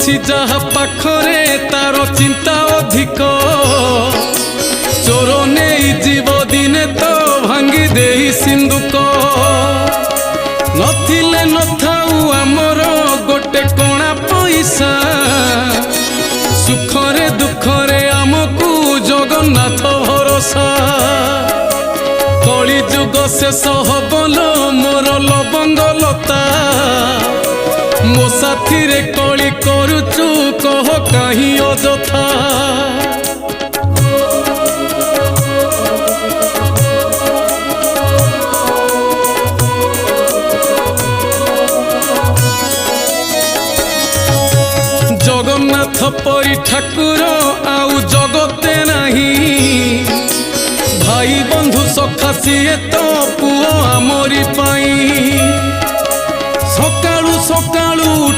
ଅଛି ଯାହା ପାଖରେ ତାର ଚିନ୍ତା ଅଧିକ ଚୋର ନେଇ ଯିବ ଦିନେ ତ ଭାଙ୍ଗି ଦେଇ ସିନ୍ଦୁକ ନଥିଲେ ନଥାଉ ଆମର ଗୋଟେ କଣା ପଇସା ସୁଖରେ ଦୁଃଖରେ ଆମକୁ ଜଗନ୍ନାଥ ଭରସା କଳି ଯୁଗ ଶେଷ ହବଲ ମୋର ଲବଙ୍ଗ ଲତା ମୋ ସାଥିରେ କଳି କରୁଛୁ କହ କାହିଁ ଅଯଥା जगन्नाथ परी ठाकुर आउ जगते नहीं भाई बंधु सखा सीए तो पुओ आमरी पाई सकाळू सकाळू